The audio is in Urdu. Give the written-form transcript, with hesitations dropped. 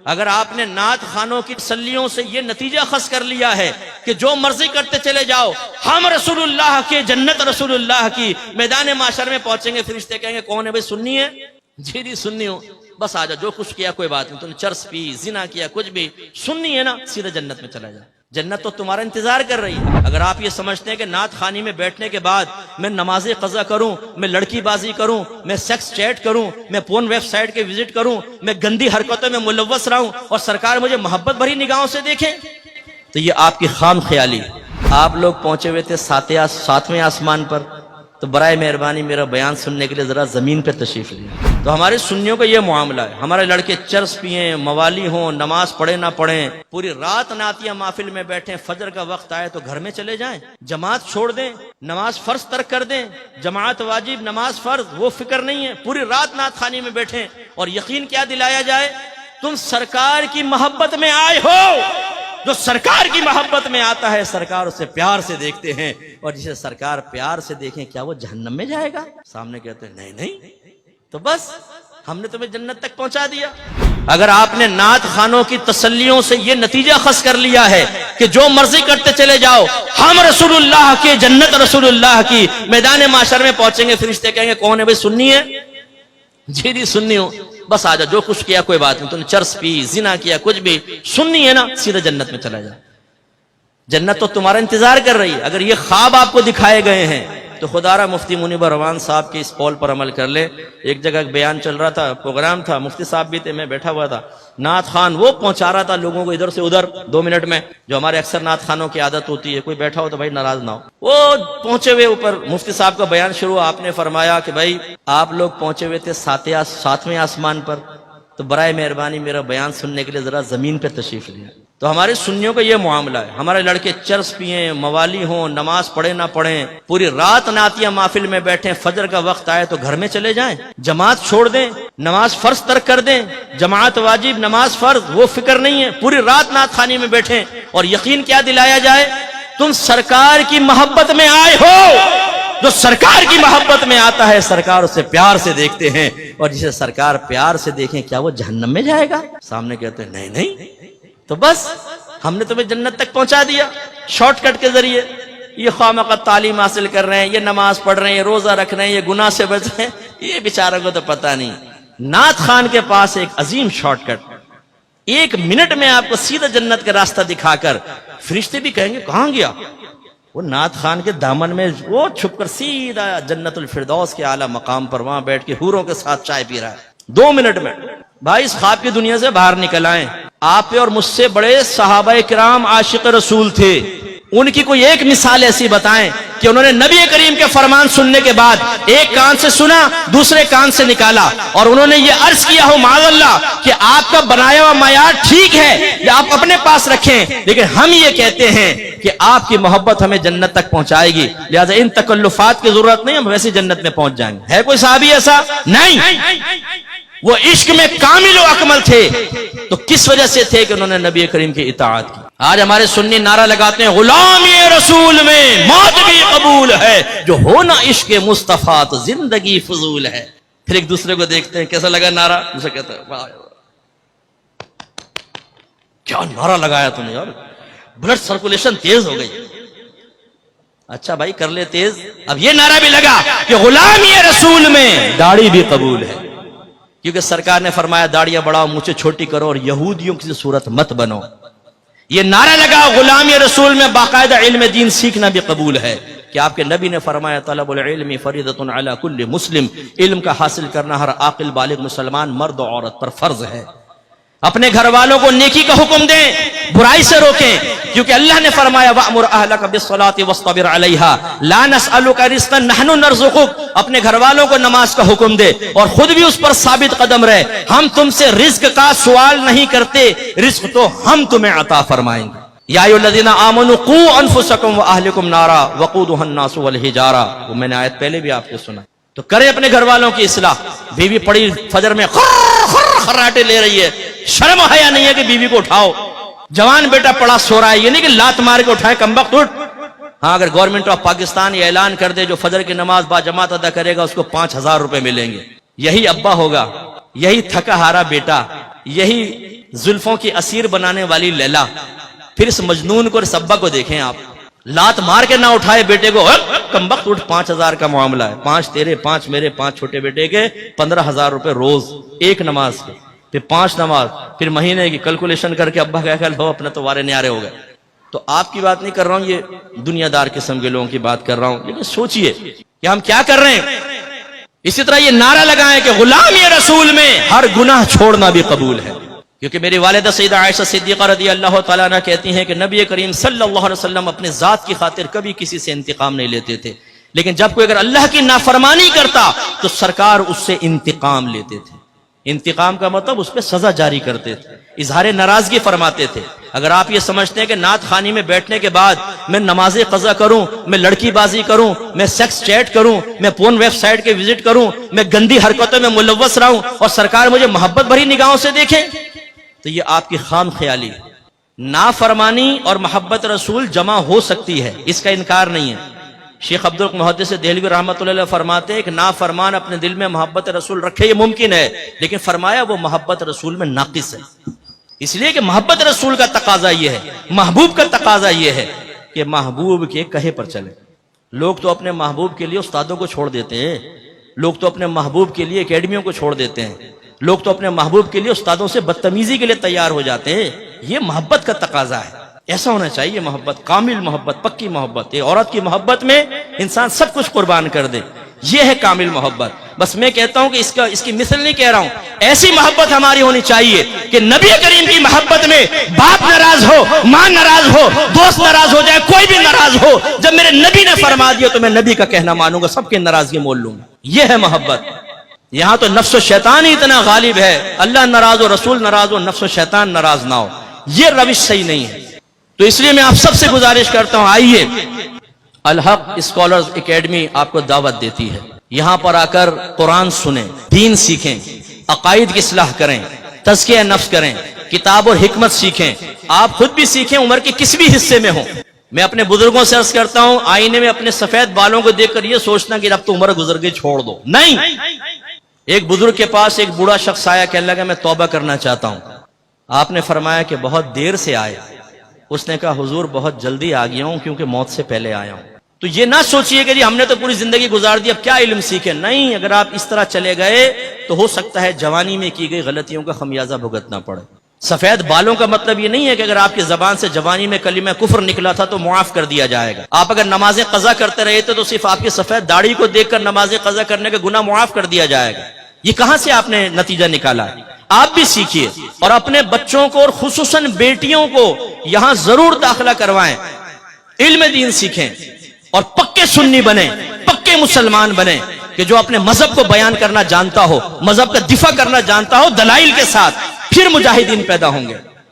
اگر آپ نے نعت خوانوں کی تسلیوں سے یہ نتیجہ خاص کر لیا ہے کہ جو مرضی کرتے چلے جاؤ، ہم رسول اللہ کے، جنت رسول اللہ کی، میدان معاشر میں پہنچیں گے، فرشتے کہیں گے کون ہے بھائی؟ سنی ہے؟ جی سنی ہوں، بس آ جا، جو کچھ کیا کوئی بات نہیں، تم نے چرس پی، زنا کیا، کچھ بھی سننی ہے نا، سیدھے جنت میں چلا جا، جنت تو تمہارا انتظار کر رہی ہے۔ اگر آپ یہ سمجھتے ہیں کہ نعت خوانی میں بیٹھنے کے بعد میں نماز قضا کروں، میں لڑکی بازی کروں، میں سیکس چیٹ کروں، میں پورن ویب سائٹ کے وزٹ کروں، میں گندی حرکتوں میں ملوث رہوں اور سرکار مجھے محبت بھری نگاہوں سے دیکھیں، تو یہ آپ کی خام خیالی ہے۔ آپ لوگ پہنچے ہوئے تھے ساتویں آسمان پر، تو برائے مہربانی میرا بیان سننے کے لیے ذرا زمین پہ تشریف لیں۔ تو ہمارے سنیوں کا یہ معاملہ ہے، ہمارے لڑکے چرس پیئیں، موالی ہوں، نماز پڑھیں نہ پڑھیں، پوری رات نعتیہ محفل میں بیٹھیں، فجر کا وقت آئے تو گھر میں چلے جائیں، جماعت چھوڑ دیں، نماز فرض ترک کر دیں، جماعت واجب نماز فرض وہ فکر نہیں ہے، پوری رات نعت خوانی میں بیٹھیں، اور یقین کیا دلایا جائے؟ تم سرکار کی محبت میں آئے ہو۔ جو سرکار کی محبت میں آتا ہے سرکار اسے پیار سے دیکھتے ہیں، اور جسے سرکار پیار سے دیکھیں کیا وہ جہنم میں جائے گا؟ سامنے کہتے ہیں نہیں نہیں، تو بس ہم نے تمہیں جنت تک پہنچا دیا۔ اگر آپ نے نعت خوانوں کی تسلیوں سے یہ نتیجہ خاص کر لیا ہے کہ جو مرضی کرتے چلے جاؤ، ہم رسول اللہ کے، جنت رسول اللہ کی، میدان معاشر میں پہنچیں گے، فرشتے کہیں گے کون ہے بھائی؟ سنی ہے؟ جی سنی ہوں، بس آ جا، جو کچھ کیا کوئی بات نہیں، تم نے چرس پی، زنا کیا، کچھ بھی سننی ہے نا، سیدھے جنت میں چلا جا، جنت تو تمہارا انتظار کر رہی ہے۔ اگر یہ خواب آپ کو دکھائے گئے ہیں تو خدا را مفتی منیب روان صاحب کے اس قول پر عمل کر لے۔ ایک جگہ ایک بیان چل رہا تھا، پروگرام تھا، مفتی صاحب بھی تھے، میں بیٹھا ہوا تھا، نعت خوان وہ پہنچا رہا تھا لوگوں کو ادھر سے ادھر 2 منٹ میں، جو ہمارے اکثر نعت خوانوں کی عادت ہوتی ہے، کوئی بیٹھا ہو تو بھائی ناراض نہ ہو۔ وہ پہنچے ہوئے اوپر مفتی صاحب کا بیان شروع ہوا، آپ نے فرمایا کہ بھائی آپ لوگ پہنچے ہوئے تھے ساتویں آسمان پر، تو برائے مہربانی میرا بیان سننے کے لیے ذرا زمین پہ تشریف لیں۔ تو ہمارے سنیوں کا یہ معاملہ ہے، ہمارے لڑکے چرس پیئیں، موالی ہوں، نماز پڑھیں نہ پڑھیں، پوری رات نعتیہ محفل میں بیٹھیں، فجر کا وقت آئے تو گھر میں چلے جائیں، جماعت چھوڑ دیں، نماز فرض ترک کر دیں، جماعت واجب نماز فرض وہ فکر نہیں ہے، پوری رات نعت خوانی میں بیٹھیں، اور یقین کیا دلایا جائے؟ تم سرکار کی محبت میں آئے ہو۔ جو سرکار کی محبت میں آتا ہے سرکار اسے پیار سے دیکھتے ہیں، اور جسے سرکار پیار سے دیکھیں کیا وہ جہنم میں جائے گا؟ سامنے کہتے ہیں نہیں نہیں، تو بس ہم نے تمہیں جنت تک پہنچا دیا۔ شارٹ کٹ کے ذریعے یہ خواہ تعلیم حاصل کر رہے ہیں، یہ نماز پڑھ رہے ہیں، یہ روزہ رکھ رہے ہیں، یہ گناہ سے بچ رہے ہیں، یہ بیچاروں کو تو پتہ نہیں۔ نعت خوان کے پاس ایک عظیم شارٹ کٹ، 1 منٹ میں آپ کو سیدھا جنت کا راستہ دکھا کر، فرشتے بھی کہیں گے کہاں گیا؟ وہ نعت خوان کے دامن میں وہ چھپ کر سیدھا جنت الفردوس کے اعلیٰ مقام پر وہاں بیٹھ کے حوروں کے ساتھ چائے پی رہا ہے 2 منٹ میں۔ بھائی اس خواب کی دنیا سے باہر نکل آئیں۔ آپ اور مجھ سے بڑے صحابہ کرام عاشق رسول تھے، ان کی کوئی ایک مثال ایسی بتائیں کہ انہوں نے نبی کریم کے فرمان سننے کے بعد ایک کان سے سنا، دوسرے کان سے نکالا، اور انہوں نے یہ عرض کیا ہو معاذ اللہ کہ آپ کا بنایا ہوا معیار ٹھیک ہے یا آپ اپنے پاس رکھیں، لیکن ہم یہ کہتے ہیں کہ آپ کی محبت ہمیں جنت تک پہنچائے گی، لہذا ان تکلفات کی ضرورت نہیں، ہم ویسے جنت میں پہنچ جائیں گے۔ ہے کوئی صحابی ایسا؟ نہیں۔ وہ عشق میں کامل و اکمل تھے، تو کس وجہ سے تھے کہ انہوں نے نبی کریم کی اطاعت کی۔ آج ہمارے سنی نعرہ لگاتے ہیں غلامی رسول میں موت بھی قبول ہے، جو ہونا عشق مصطفیٰ تو زندگی فضول ہے۔ پھر ایک دوسرے کو دیکھتے ہیں کیسا لگا نعرہ، دوسرا کہتا ہے واہ کیا نعرہ لگایا تم نے یار، بلڈ سرکولیشن تیز ہو گئی۔ اچھا بھائی کر لے تیز، اب یہ نعرہ بھی لگا کہ غلامی رسول میں داڑھی بھی قبول ہے، کیونکہ سرکار نے فرمایا داڑیاں بڑھاؤ، مونچھیں چھوٹی کرو، اور یہودیوں کی صورت مت بنو۔ یہ نعرہ لگا غلامی رسول میں باقاعدہ علم دین سیکھنا بھی قبول ہے، کہ آپ کے نبی نے فرمایا طلب العلم فریضۃ علی کل مسلم، علم کا حاصل کرنا ہر عاقل بالغ مسلمان مرد و عورت پر فرض ہے۔ اپنے گھر والوں کو نیکی کا حکم دیں، برائی سے روکیں، کیونکہ اللہ نے فرمایا وَأْمُرْ أَهْلَكَ بِالصَّلَاةِ وَاصْطَبِرْ عَلَيْهَا لَا نَسْأَلُكَ رِزْقًا نَحْنُ نَرْزُقُكَ۔ اپنے گھر والوں کو نماز کا حکم دے اور خود بھی اس پر ثابت قدم رہے، ہم تم سے رزق کا سوال نہیں کرتے، رزق تو ہم تمہیں عطا فرمائیں گے۔ یا ایھا الذین آمنوا قوا انفسکم واہلکم نارا وقودھا الناس والحجارہ، وہ میں نے آیت پہلے بھی آپ کو سنا۔ تو کریں اپنے گھر والوں کی اصلاح۔ بیوی پڑی فجر میں خراٹے لے رہی ہے، شرم حیا نہیں ہے کہ بیوی کو اٹھاؤ۔ جوان بیٹا پڑا سو رہا ہے، یہ نہیں کہ لات مار کے اٹھائے کمبخت اٹھ۔ ہاں اگر گورنمنٹ آف پاکستان یہ اعلان کر دے جو فجر کی نماز با جماعت ادا کرے گا اس کو 5000 روپے ملیں گے، یہی ابا ہوگا یہی تھکا ہارا بیٹا، یہی زلفوں کی اسیر بنانے والی لیلا. پھر اس مجنون کو اور اس ابا کو دیکھیں آپ، لات مار کے نہ اٹھائے بیٹے کو، کمبخت اٹھ، 5,000 کا معاملہ ہے، 5 تیرے 5 میرے 5 چھوٹے بیٹے کے 15,000 روپے روز ایک نماز کے، پھر 5 نماز، پھر مہینے کی کیلکولیشن کر کے ابا کہہ لو اپنے تو وارے نیارے ہو گئے. تو آپ کی بات نہیں کر رہا ہوں، یہ دنیا دار قسم کے لوگوں کی بات کر رہا ہوں. لیکن سوچئے کہ ہم کیا کر رہے ہیں. اسی طرح یہ نعرہ لگائیں کہ غلام یہ رسول میں ہر گناہ چھوڑنا بھی قبول ہے. کیونکہ میری والدہ سیدہ عائشہ صدیقہ رضی اللہ تعالیٰ عنہ کہتی ہیں کہ نبی کریم صلی اللہ علیہ وسلم اپنے ذات کی خاطر کبھی کسی سے انتقام نہیں لیتے تھے، لیکن جب کوئی اگر اللہ کی نافرمانی کرتا تو سرکار اس سے انتقام لیتے تھے. انتقام کا مطلب اس پہ سزا جاری کرتے تھے، اظہار ناراضگی فرماتے تھے. اگر آپ یہ سمجھتے ہیں کہ نعت خوانی میں بیٹھنے کے بعد میں نماز قضا کروں، میں لڑکی بازی کروں، میں سیکس چیٹ کروں، میں پورن ویب سائٹ کے وزٹ کروں، میں گندی حرکتوں میں ملوث رہوں اور سرکار مجھے محبت بھری نگاہوں سے دیکھیں، تو یہ آپ کی خام خیالی ہے. نافرمانی اور محبت رسول جمع ہو سکتی ہے، اس کا انکار نہیں ہے. شیخ عبدالمحدث دہلوی رحمۃ اللہ علیہ فرماتے ہیں کہ نافرمان اپنے دل میں محبت رسول رکھے یہ ممکن ہے، لیکن فرمایا وہ محبت رسول میں ناقص ہے. اس لیے کہ محبت رسول کا تقاضا یہ ہے، محبوب کا تقاضا یہ ہے کہ محبوب کے کہے پر چلے. لوگ تو اپنے محبوب کے لیے استادوں کو چھوڑ دیتے ہیں، لوگ تو اپنے محبوب کے لیے اکیڈمیوں کو چھوڑ دیتے ہیں، لوگ تو اپنے محبوب کے لیے استادوں سے بدتمیزی کے لیے تیار ہو جاتے ہیں. یہ محبت کا تقاضا ہے، ایسا ہونا چاہیے. محبت کامل محبت، پکی محبت. ایک عورت کی محبت میں انسان سب کچھ قربان کر دے، یہ ہے کامل محبت. بس میں کہتا ہوں کہ اس کی مثل نہیں کہہ رہا ہوں، ایسی محبت ہماری ہونی چاہیے کہ نبی کریم کی محبت میں باپ ناراض ہو، ماں ناراض ہو، دوست ناراض ہو جائے، کوئی بھی ناراض ہو، جب میرے نبی نے فرما دیا تو میں نبی کا کہنا مانوں گا، سب کی ناراضگی مول لوں گا. یہ ہے محبت. یہاں تو نفس و شیطان ہی اتنا غالب ہے، اللہ ناراض ہو، رسول ناراض ہو، نفس و شیطان ناراض نہ ہو. یہ روش صحیح نہیں ہے. تو اس لیے میں آپ سب سے گزارش کرتا ہوں، آئیے الحق اسکالرز اکیڈمی آپ کو دعوت دیتی ہے. یہاں پر آ کر قرآن سنیں، دین سیکھیں، عقائد کی اصلاح کریں، تزکیہ نفس کریں، کتاب اور حکمت سیکھیں. آپ خود بھی سیکھیں، عمر کے کس بھی حصے میں ہوں. میں اپنے بزرگوں سے عرض کرتا ہوں، آئینے میں اپنے سفید بالوں کو دیکھ کر یہ سوچنا کہ اب تو عمر گزر گئی چھوڑ دو، نہیں. ایک بزرگ کے پاس ایک بوڑھا شخص آیا، کہنے لگا میں توبہ کرنا چاہتا ہوں. آپ نے فرمایا کہ بہت دیر سے آئے. اس نے کہا حضور بہت جلدی آ گیا ہوں کیونکہ موت سے پہلے آیا ہوں. تو یہ نہ سوچئے کہ جی ہم نے تو پوری زندگی گزار دی اب کیا علم سیکھیں. نہیں، اگر آپ اس طرح چلے گئے تو ہو سکتا ہے جوانی میں کی گئی غلطیوں کا خمیازہ بھگتنا پڑے. سفید بالوں کا مطلب یہ نہیں ہے کہ اگر آپ کی زبان سے جوانی میں کلمہ کفر نکلا تھا تو معاف کر دیا جائے گا. آپ اگر نمازیں قضا کرتے رہے تھے تو صرف آپ کی سفید داڑھی کو دیکھ کر نمازیں قضا کرنے کا گناہ معاف کر دیا جائے گا. یہ کہاں سے آپ نے نتیجہ نکالا ہے؟ آپ بھی سیکھیے اور اپنے بچوں کو اور خصوصاً بیٹیوں کو یہاں ضرور داخلہ کروائیں. علم دین سیکھیں اور پکے سنی بنیں، پکے مسلمان بنیں کہ جو اپنے مذہب کو بیان کرنا جانتا ہو، مذہب کا دفاع کرنا جانتا ہو دلائل کے ساتھ. پھر مجاہدین پیدا ہوں گے.